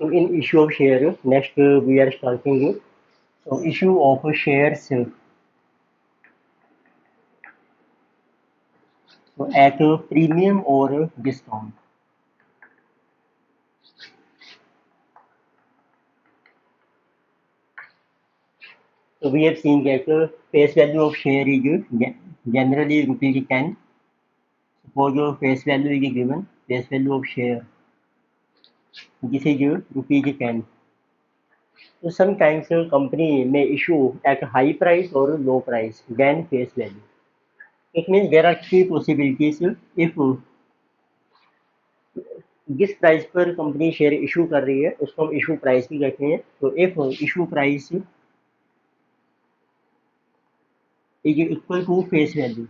So in issue of share, next we are starting. So issue of shares so at a premium or discount. So we have seen that face value of share is generally rupees 10. Suppose your face value is given, face value of share. This is rupees 10. So sometimes a company may issue at a high price or low price than face value. It means there are three possibilities. If जिस price पर company share issue कर रही है उसको हम issue price भी कहते हैं. तो if issue price is equal to face value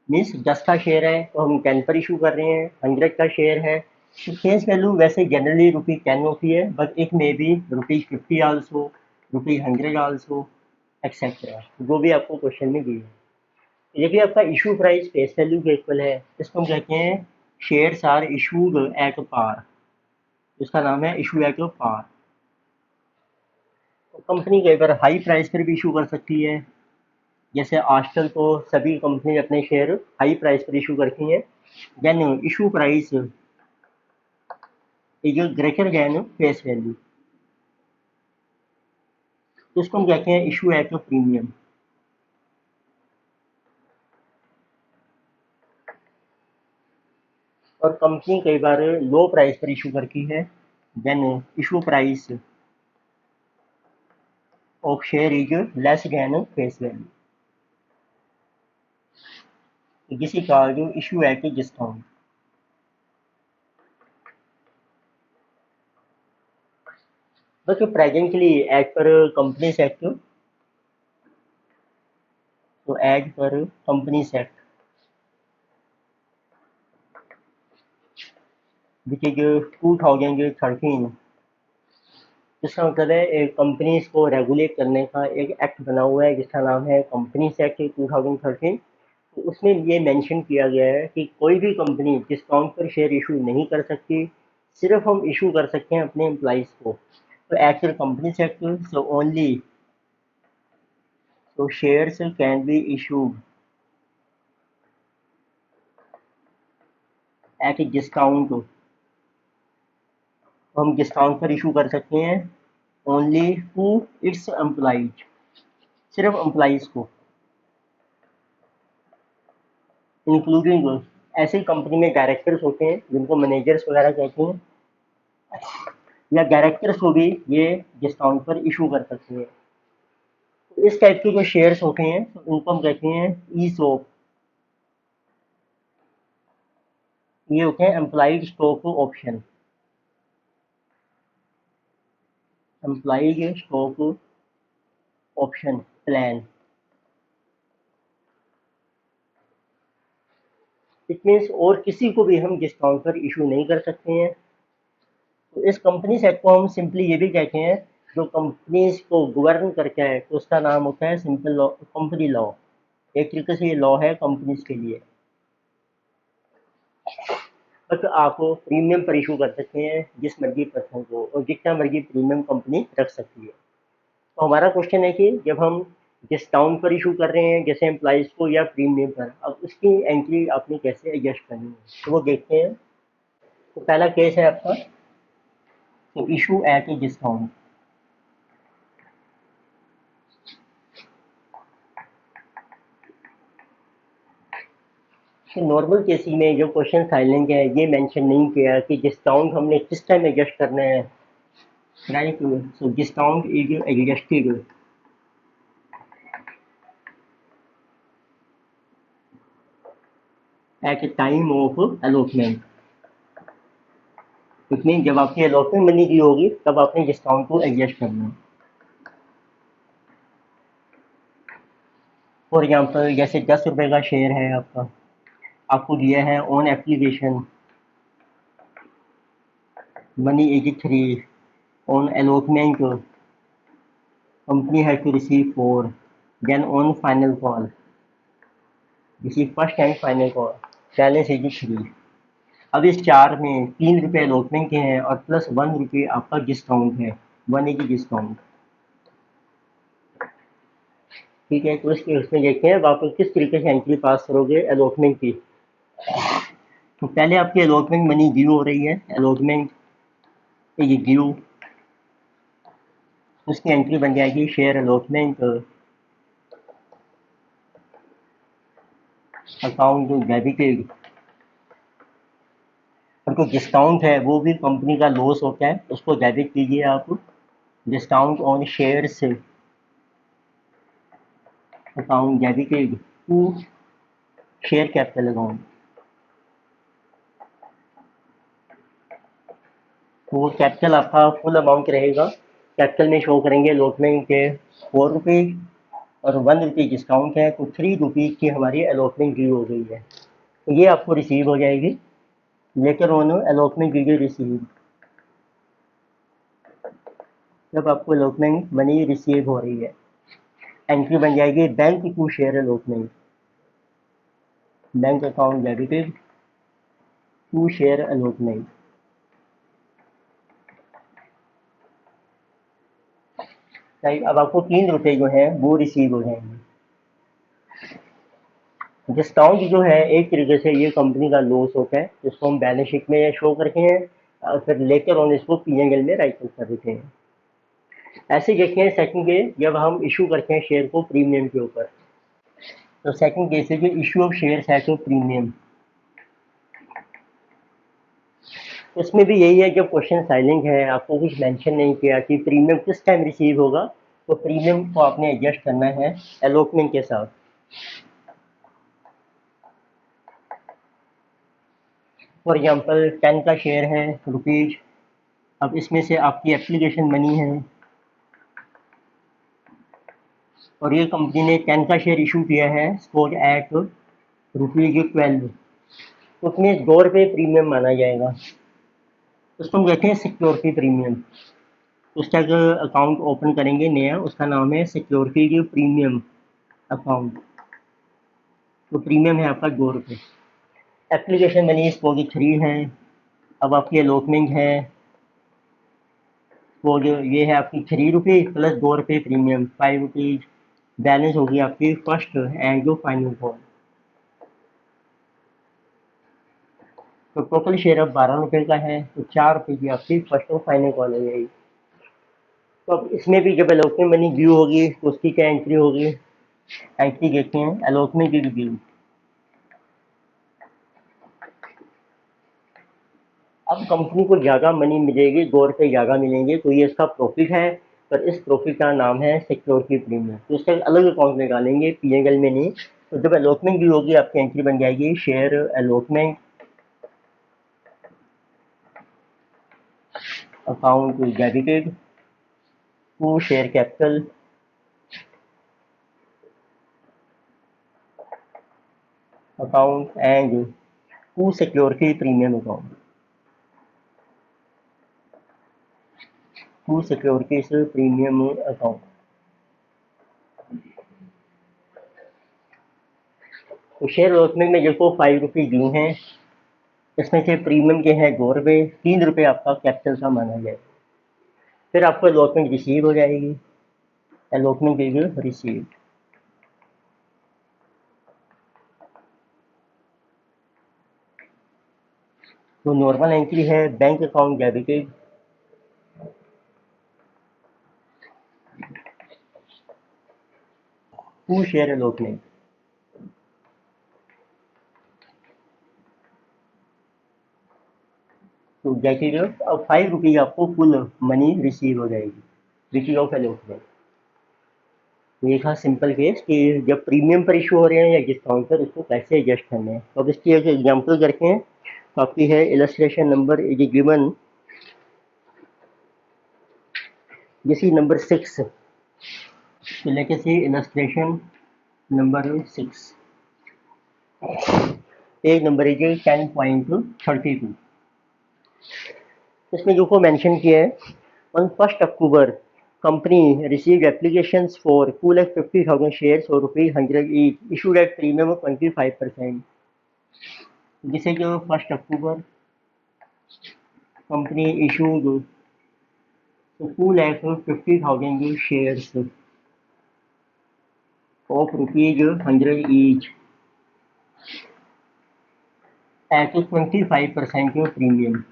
means 10 का शेयर है तो हम 10 पर इशू कर रहे हैं. 100 का शेयर है तो फेस वैल्यू वैसे जनरली ₹10 होती है but it may be ₹50 also, ₹100 also etcetera जो भी आपको क्वेश्चन में दी है. ये भी आपका इशू प्राइस फेस वैल्यू के इक्वल है. इसको हम कहते हैं shares are issued at par. इसका नाम है इशू एट पार. तो कंपनी कई बार हाई प्राइस पर भी इशू कर सकती है. जैसे आजकल तो सभी कंपनी अपने शेयर हाई प्राइस पर इशू करती हैं. Then issue price is greater than face value. तो इसको हम कहते हैं इशू एट प्रीमियम. और कंपनी कई बार लो प्राइस पर इशू करती है. Then issue price of share is less than face value. This is called issue at a discount. But presently, as per Companies Act, so as per Companies Act, which is 2013, जिसका मतलब है companies को regulate करने का एक act बना हुआ है जिसका नाम है कंपनीज एक्ट 2013. तो उसमें ये मेंशन किया गया है कि कोई भी कंपनी डिस्काउंट पर शेयर इशू नहीं कर सकती. सिर्फ हम इशू कर सकते हैं अपने एम्प्लॉइज को. तो as per companies act so only so shares can be issued at a discount. तो हम डिस्काउंट पर इशू कर सकते हैं ओनली टू इट्स एम्प्लॉइज. सिर्फ एम्प्लॉइज को इंक्लूडिंग ऐसे कंपनी में डायरेक्टर्स होते हैं जिनको मैनेजर्स वगैरह कहते हैं या डायरेक्टर्स को भी ये डिस्काउंट पर इशू कर सकते हैं. तो इस टाइप के जो शेयर्स होते हैं तो उनको हम कहते हैं ई सॉप. ये होते हैं employees stock option. Employees stock option plan. It means और किसी को भी हम डिस्काउंट पर इशू नहीं कर सकते हैं. तो इस कंपनी एक्ट को हम सिंपली ये भी कहते हैं जो कंपनीज को गवर्न करता है तो उसका नाम होता है सिंपल लॉ, कंपनी लॉ. एक तरीके से ये लॉ है कंपनीज के लिए. बट आप प्रीमियम पर इशू कर सकते हैं जिस मर्जी पर्सन को और जितना मर्जी प्रीमियम कंपनी रख सकती है. तो हमारा क्वेश्चन है कि जब हम डिस्काउंट पर इशू कर रहे हैं जैसे एम्प्लॉइज को या प्रीमियम पर, अब उसकी एंट्री आपने कैसे एडजस्ट करनी है तो वो देखते हैं. तो पहला केस है आपका तो इशू एट ए डिस्काउंट. तो नॉर्मल केसेस में जो क्वेश्चन साइलेंट है ये मेंशन नहीं किया कि डिस्काउंट हमने किस टाइम एडजस्ट करना है. Right. So discount is adjusted at a time of allotment. इसमें जब आपकी अलॉटमेंट मनी दी होगी तब आपने डिस्काउंट को एडजस्ट करना है. फॉर एग्जाम्पल जैसे 10 रुपये का शेयर है आपका, आपको दिया है on application money 83. On allotment company has to receive 4. Then on final call, this is first and final call, balance 83. अब इस 4 में 3 रुपये अलॉटमेंट के हैं और प्लस 1 रुपये आपका डिस्काउंट है, 180 डिस्काउंट। ठीक है, तो उसमें देखते हैं अब आप किस तरीके से एंट्री पास करोगे अलॉटमेंट की। तो पहले आपकी अलॉटमेंट मनी ड्यू हो रही है, अलॉटमेंट ये ड्यू, उसकी एंट्री बन जाएगी शेयर अलॉटमेंट अकाउंट डेबिटेड। और जो डिस्काउंट है वो भी कंपनी का लॉस होता है, उसको डेबिट कीजिए आप, डिस्काउंट ऑन शेयर से account debited to share capital account. तो वो कैपिटल आपका फुल अमाउंट रहेगा, कैपिटल में शो करेंगे अलॉटमेंट के 4 रुपीज़ और 1 रुपये डिस्काउंट है, तो 3 रुपीज़ की हमारी अलॉटमेंट ड्यू हो गई है। तो ये आपको रिसीव हो जाएगी, later on allotment due receive, जब आपको अलॉटमेंट मनी रिसीव हो रही है। एंट्री बन जाएगी bank to share allotment, bank account debited to share allotment. Right, अब आपको 3 रुपये जो है वो रिसीव हो जाएंगे। डिस्काउंट जो है एक तरीके से ये कंपनी का लॉस होता है, जिसको हम बैलेंस शीट में शो करते हैं और फिर लेकर ऑन इसको P&L में राइट कर देते हैं। ऐसे देखते हैं सेकंड केस, जब हम इशू करते हैं शेयर को प्रीमियम के ऊपर। तो सेकंड केस है जो इशू ऑफ शेयर है तो प्रीमियम। उसमें भी यही है, जब क्वेश्चन साइलेंट है, आपको कुछ मेंशन नहीं किया कि प्रीमियम किस टाइम रिसीव होगा, तो प्रीमियम को आपने एडजस्ट करना है अलॉटमेंट के साथ। फॉर एग्जांपल 10 का शेयर है रुपीज, अब इसमें से आपकी एप्लीकेशन मनी है और ये कंपनी ने 10 का शेयर इशू किया है सपोज एट ₹12, तो उसमें 2 रुपये प्रीमियम माना जाएगा, उसको हम कहते हैं सिक्योरिटी प्रीमियम। उसका जो अकाउंट ओपन करेंगे नया, उसका नाम है सिक्योरिटी प्रीमियम अकाउंट। तो प्रीमियम है आपका 2 रुपये। एप्लीकेशन मनी सपोज 3 है, अब आपकी अलॉटमेंट है वो जो ये है आपकी 3 रुपये प्लस 2 रुपये प्रीमियम 5 रुपीज़, बैलेंस होगी आपकी फर्स्ट एंड जो फाइनल कॉल। तो टोटल शेयर अब 12 रुपये का है, तो 4 रुपये की आपकी फर्स्ट और फाइनल कॉल हो जाएगी। तो अब इसमें भी जब अलॉटमेंट मनी ड्यू होगी तो उसकी क्या एंट्री होगी, एंट्री देखते हैं अलॉटमेंट की ड्यू। अब कंपनी को ज़्यादा मनी मिलेगी, 2 रुपये ज़्यादा मिलेंगे, तो ये इसका प्रॉफिट है, पर इस प्रॉफिट का नाम है सिक्योरिटी प्रीमियम। तो इसका अलग अकाउंट निकालेंगे, P&L में नहीं। तो जब अलॉटमेंट ड्यू होगी आपकी एंट्री बन जाएगी share allotment account debited to share capital account and to security premium account, to securities premium account. तो शेयर अलॉटमेंट में जिसको 5 रुपये ड्यू हैं, इसमें से प्रीमियम के हैं 2 रुपये, 3 रुपये आपका कैपिटल का माना जाए। फिर आपको अलॉटमेंट रिसीव हो जाएगी, अलॉटमेंट विल रिसीव। तो नॉर्मल एंट्री है bank account debited to share allotment. तो दैट इज अब 5 रुपीज़ आपको फुल मनी रिसीव हो जाएगी विच इज ऑफ अलॉटमेंट। तो ये था सिंपल केस कि जब प्रीमियम पर इशू हो रहे हैं या डिस्काउंट पर, उसको कैसे एडजस्ट करना है। तो अब इसकी एक एग्जांपल करते हैं। तो आपकी है illustration number is given, this is number 6। तो लेके see illustration number 6, page number is 10.32। इसमें जो को मेंशन किया है, on 1 October company received applications for 2,50,000 shares और ₹100 each, issued at premium of 25%। जिसे जो 1 अक्टूबर company issued 2,50,000 shares of rupees 100 each at a 25% premium.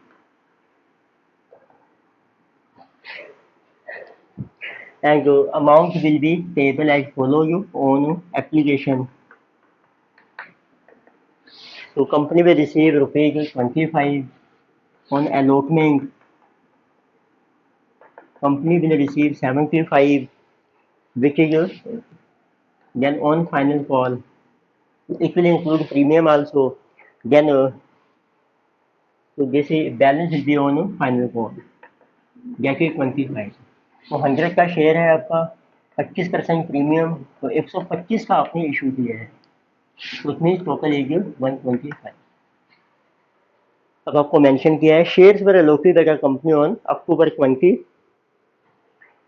And amount will be payable as follow on application. So company will receive rupees 25 on allotment. Company will receive 75, which is then on final call. It will include premium also. Then so this is balance will be on final call. That is 25. तो 100 का share है आपका, 25% premium, तो 125 का आपने issue किया है, तो उसमें टोटल एज 125. अब आपको मेंशन किया है shares were allotted by the company on October 20,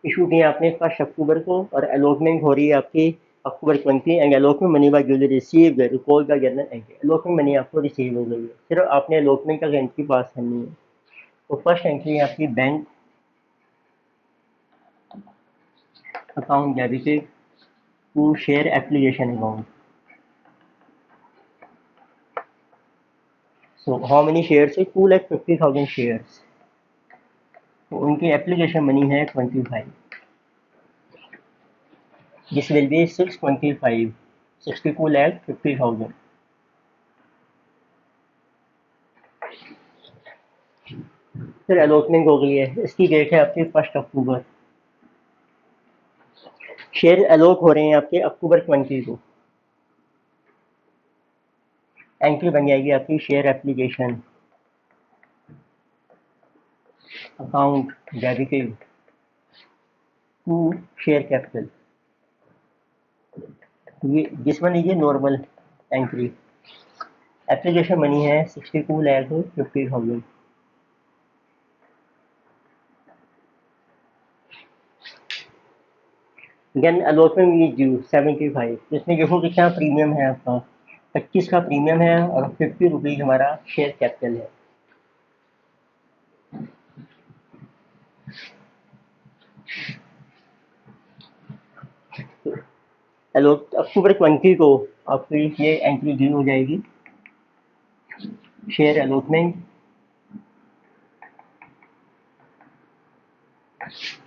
issue किया आपने 1 अक्टूबर को, और अलॉटमेंट हो रही है आपकी अक्टूबर 20, and allotment money was duly received record the journal entry. Allotment money आपको रिसीव हो गई है, सिर्फ आपने अलॉटमेंट का एंट्री पास करनी है. तो फर्स्ट एंट्री है आपकी bank account debited to share application account. So how many shares है? 2,50,000 shares. तो उनकी एप्लीकेशन मनी है 25. This will be 625, 62,50,000. फिर अलॉटमेंट हो गई है, इसकी डेट है आपकी 1 अक्टूबर. शेयर अलॉट हो रहे हैं आपके अक्टूबर 20 को. एंट्री बन जाएगी आपकी share application account debited to share capital. ये जिस वन ये नॉर्मल एंट्री. एप्लीकेशन मनी है 62,50,000. Then allotment is due 75. इसमें देखो कितना प्रीमियम है आपका, 25 का प्रीमियम है और 50 रुपीज हमारा शेयर कैपिटल है. अक्टूबर 20 को आपकी ये एंट्री ड्यू हो जाएगी. Share allotment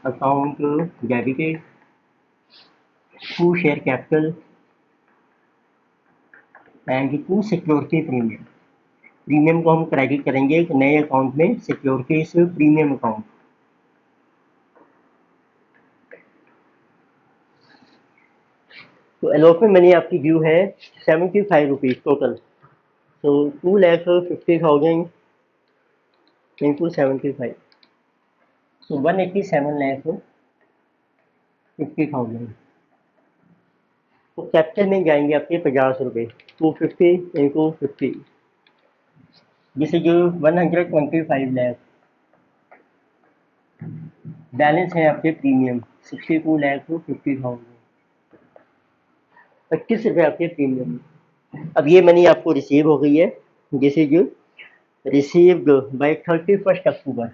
account debited to share capital and to security premium. Premium को हम क्रेडिट करेंगे एक नए अकाउंट में, सिक्योरिटीज प्रीमियम अकाउंट. तो अलॉटमेंट मनी आपकी ड्यू है 75 रुपीज टोटल. तो 2,50,000 इंटू 75, तो 187,50,000. तो कैपिटल में जाएंगे आपके 50 रुपये. 250 इंटू 50, जिसे जो 125 लाख. बैलेंस है आपके प्रीमियम 62,50,000. 25 रुपये आपके प्रीमियम. अब ये मनी आपको रिसीव हो गई है, जिसे जो रिसीव्ड बाय 31 अक्टूबर.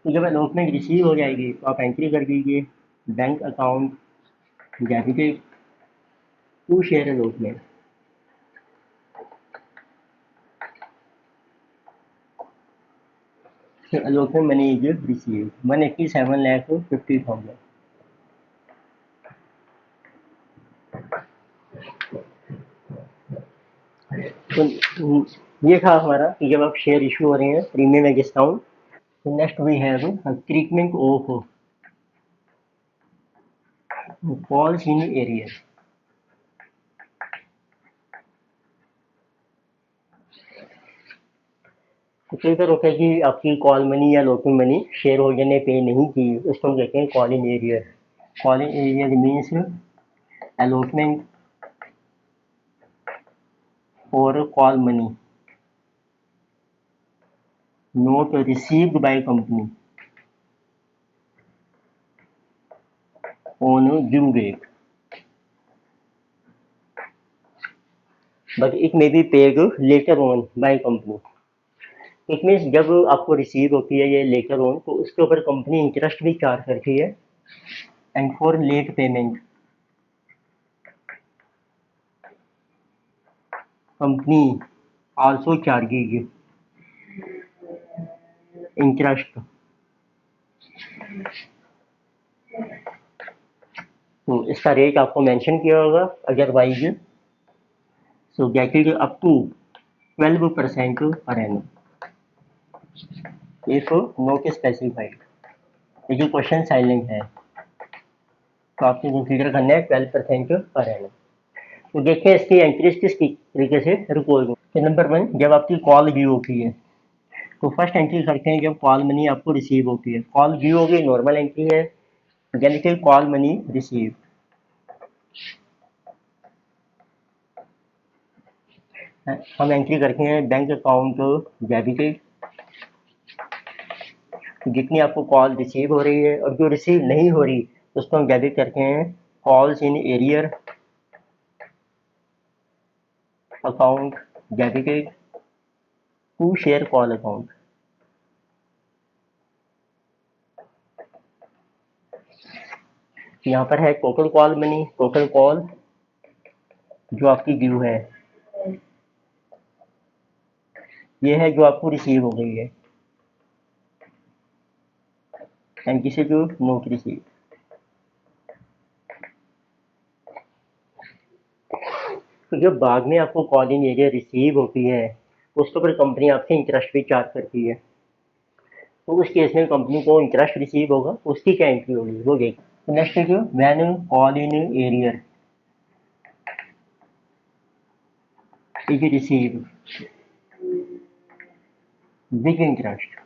तो जब अलॉटमेंट रिसीव हो जाएगी तो आप एंट्री कर दीजिए bank account debited to share allotment. Allotment money is receive 187,50,000. तो ये था हमारा कि जब आप शेयर इशू हो रहे हैं प्रीमियम या डिस्काउंट. तो next we have treatment of calls in arrear. तो कई बार होता है कि आपकी कॉल मनी या लोकिंग मनी शेयर होल्डर ने पे नहीं की, उसको हम कहते हैं call in arrear. Call in arrear means allotment और call money not received by company on due date, but it may be paid later on by company. It means जब आपको रिसीव होती है ये लेटर ऑन, तो उसके ऊपर company interest भी चार्ज करती है। And for late payment company also charges interest. तो इसका रेट आपको मेंशन किया होगा, otherwise so get it up to 12% per annum if not specified. लेकिन क्वेश्चन साइलेंट है, तो आपको कंसीडर करना है 12% पर एनम। तो देखते हैं इसकी एंट्रीज किस तरीके से रिकॉर्ड हो। तो नंबर 1, जब आपकी कॉल ड्यू होती है तो फर्स्ट एंट्री करते हैं जब कॉल मनी आपको रिसीव होती है। कॉल ड्यू होगी, नॉर्मल एंट्री है, यानी कि कॉल मनी रिसीव। हम एंट्री करते हैं बैंक अकाउंट डेबिटेड, जितनी आपको कॉल रिसीव हो रही है, और जो रिसीव नहीं हो रही उसको हम डेबिट करते हैं calls in arrear account debited to share call account. यहाँ पर है total call money, total call जो आपकी ड्यू है, ये है जो आपको रिसीव हो गई है, एंड दिस इज जो नोट रिसीव। तो जब बाद में आपको कॉल इन एरिया रिसीव होती है, उसके ऊपर कंपनी आपसे इंटरेस्ट भी चार्ज करती है। तो उस केस में कंपनी को इंटरेस्ट रिसीव होगा, उसकी क्या एंट्री होगी वो देख। नेक्स्ट है जो when call in arrear is receive with interest.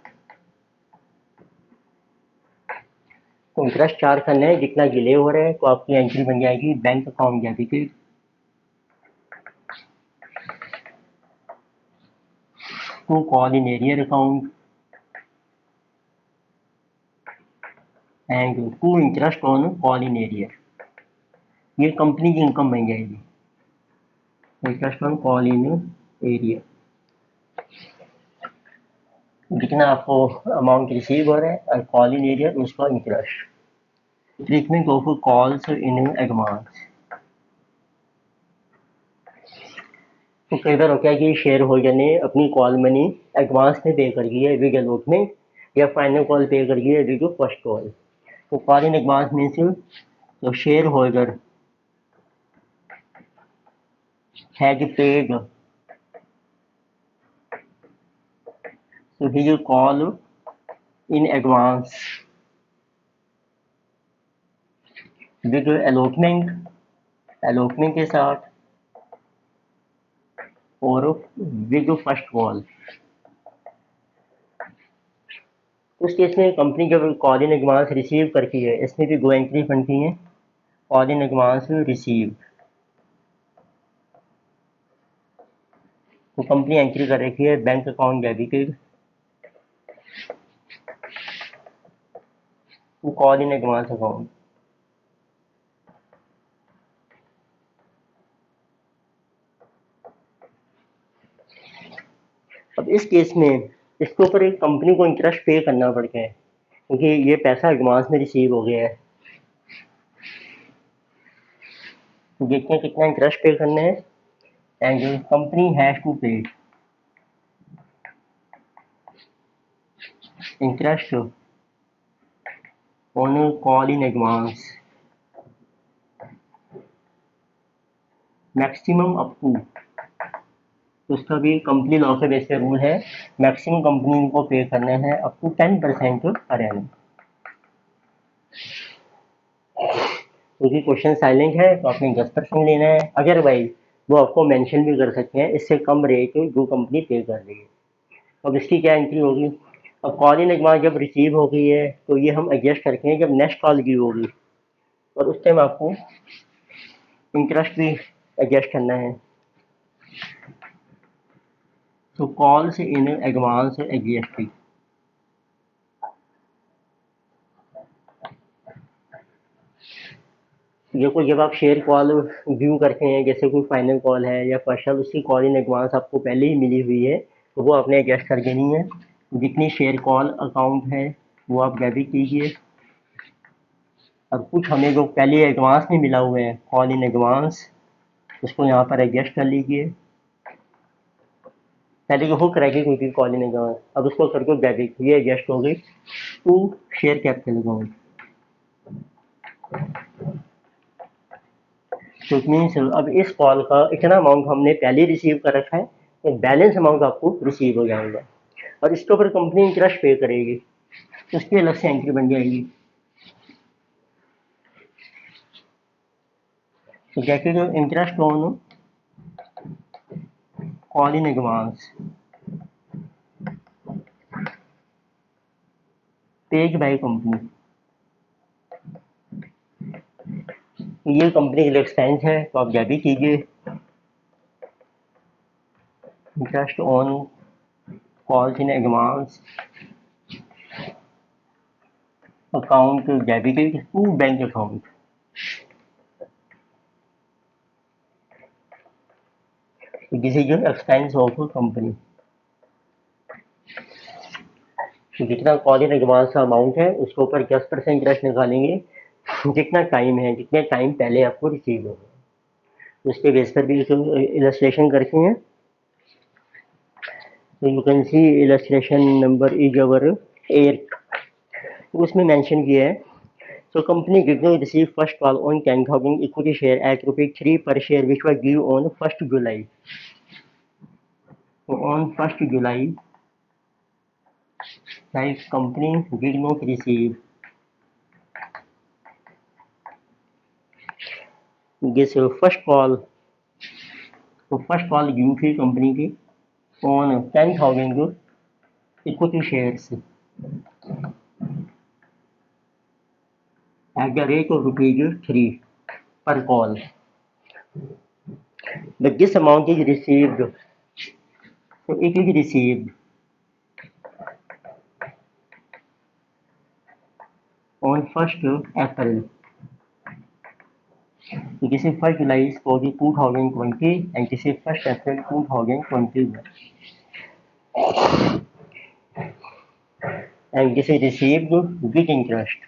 तो इंटरेस्ट चार्ज करना है, जितना डिले हो रहा है, तो आपकी एंट्री बन जाएगी bank account debited to call in arrear account and to interest on call in arrear. ये कंपनी की इनकम बन जाएगी, interest on call in arrear. जितना आपको अमाउंट रिसीव हो रहा है और कॉल इन एरियर उसका interest. Treatment of calls in advance. तो कई बार होता है कि शेयर होल्डर ने अपनी कॉल मनी एडवांस में पे कर दी है विद अलॉटमेंट, या फाइनल कॉल पे कर दी है विद फर्स्ट कॉल। तो कॉल इन एडवांस मीन्स तो शेयर होल्डर हैज पेड तो ही call in advance with allotment, allotment के साथ, और विद फर्स्ट कॉल। उस केस में कंपनी जब कॉल इन एडवांस रिसीव करती है, इसमें भी दो एंट्री बनती हैं, कॉल इन एडवांस रिसीव। तो कंपनी एंट्री कर रखी है bank account debited to call in advance account. अब इस केस में इसके ऊपर एक कंपनी को इंटरेस्ट पे करना पड़ता है, क्योंकि ये पैसा एडवांस में रिसीव हो गया है। तो देखते हैं कितना इंटरेस्ट पे करना है, and company has to pay interest on call in advance maximum up to. तो उसका भी कंपनी लॉ के बेस पे रूल है, मैक्सिमम कंपनी को पे करना है अप टू 10% पर एनम। क्योंकि क्वेश्चन साइलेंट है तो आपने 10% लेना है, अदरवाइज वो आपको मेंशन भी कर सकते हैं इससे कम रेट जो कंपनी पे कर रही है। अब इसकी क्या एंट्री होगी। अब कॉल इन एडवांस जब रिसीव हो गई है, तो ये हम एडजस्ट करते हैं जब नेक्स्ट कॉल की होगी, और उस टाइम आपको इंटरेस्ट भी एडजस्ट करना है। तो कॉल्स इन एडवांस एडजस्ट। देखो जब आप शेयर कॉल व्यू करते हैं, जैसे कोई फाइनल कॉल है या पर्सनल, उसकी कॉल इन एडवांस आपको पहले ही मिली हुई है, तो वो आपने एडजस्ट कर देनी है। जितनी शेयर कॉल अकाउंट है वो आप डेबिट कीजिए, और कुछ हमें जो पहले एडवांस में मिला हुआ है कॉल इन एडवांस, उसको यहाँ पर एडजस्ट कर लीजिए। पहले जो हुक रहेगी क्योंकि कॉल इन एडवांस, अब उसको करके डेबिट, ये एडजस्ट हो गई टू शेयर कैपिटल अकाउंट। तो इट मीन्स अब इस कॉल का इतना अमाउंट हमने पहले रिसीव कर रखा है, तो बैलेंस अमाउंट आपको रिसीव हो जाएगा, और इसके ऊपर कंपनी इंटरेस्ट पे करेगी, उसकी अलग से एंट्री बन जाएगी। तो जैसे जो interest on call in advance paid by company, ये कंपनी के लिए एक्सपेंस है, तो आप डेबिट कीजिए। Interest on calls in advance account debited to bank account. This is your expense of company. तो जितना कॉल इन एडवांस का अमाउंट है उसके ऊपर 10% इंटरेस्ट निकालेंगे, जितना टाइम है, जितने टाइम पहले आपको रिसीव होगा, उसके बेस पर भी इलस्ट्रेशन करते हैं। तो you can see illustration number is our 8, उसमें मेंशन किया है। So company did not receive first call on 10,000 equity share at ₹3 per share, which was due on 1st July. So on 1st July, like company did not receive this first call. So first call due थी company की on 10,000 equity shares at the rate of ₹3 per call. But this amount is received. So it is received on 1st April. So this is 1st July for the 2020 and this is 1st April 2021. And this is received with interest.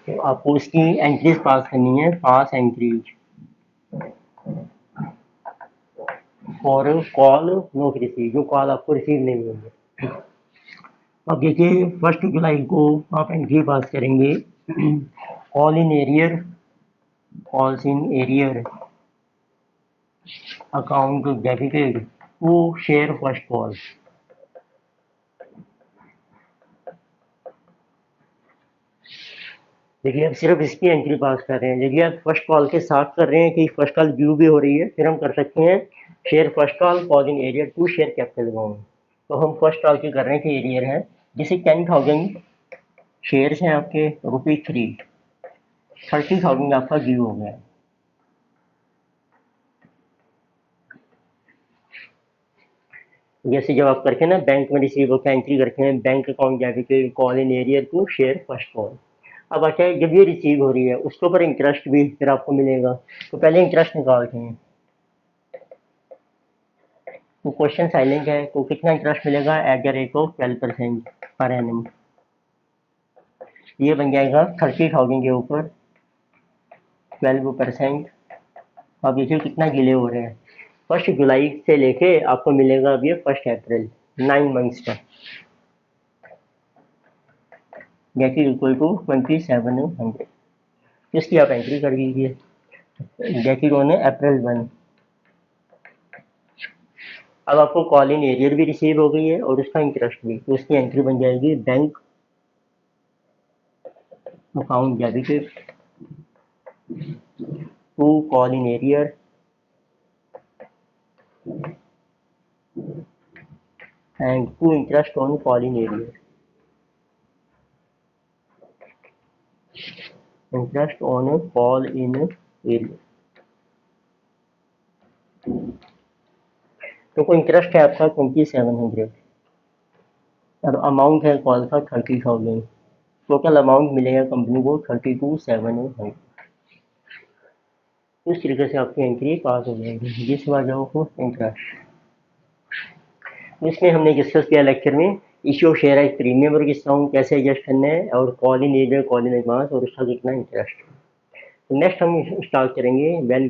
तो आपको इसकी entries pass करनी है, pass entries for call not receive, जो call आपको receive नहीं होंगे। अब देखिए 1st जुलाई को आप एंट्री पास करेंगे, call in arrear, calls in arrear account debited to share first call. देखिए अब सिर्फ इसकी एंट्री पास कर रहे हैं। देखिए आप फर्स्ट कॉल के साथ कर रहे हैं कि फर्स्ट कॉल ड्यू भी हो रही है, फिर हम कर सकते हैं share first call call in arrear to share capital account. तो हम फर्स्ट कॉल की कर रहे हैं कि एरियर है, जिसे 10,000 शेयर्स हैं आपके ₹3, 30,000 आपका ड्यू हो गया। जैसे जब आप करके ना बैंक में रिसीव होकर एंट्री करते हैं bank account debited call in arrear to share first call. अब अच्छा है, जब ये रिसीव हो रही है उसके ऊपर इंटरेस्ट भी फिर आपको मिलेगा, तो पहले इंटरेस्ट निकालते हैं। तो क्वेश्चन साइलेंट है, तो कितना इंटरेस्ट मिलेगा at the rate of 12% per annum. ये बन जाएगा 30,000 के ऊपर 12%। अब देखिए कितना डिले हो रहे हैं, 1st जुलाई से लेके आपको मिलेगा अब ये 1st अप्रैल, 9 मंथ्स का, गेट इज इक्वल टू 2700। इसकी आप एंट्री कर दीजिए, गेट इज ऑन अप्रैल 1। अब आपको कॉल इन एरियर भी रिसीव हो गई है और उसका इंटरेस्ट भी, तो उसकी एंट्री बन जाएगी bank account debited to call in arrear and to interest on call in area. Interest on a call in area. तो कोई इंटरेस्ट है आपका 2700 और अमाउंट है कॉल का 30,000। टोटल अमाउंट मिलेगा कंपनी को 32,700। उस तरीके से आपकी एंट्री पास हो जाएगी। जिस बार जाओ हो इंटरेस्ट, इसमें हमने डिस्कस किया लेक्चर में issue of share as premium register कैसे एडजस्ट करना है, और call in as, call in advance, और उसका कितना इंटरेस्ट। तो नेक्स्ट हम स्टार्ट करेंगे वेल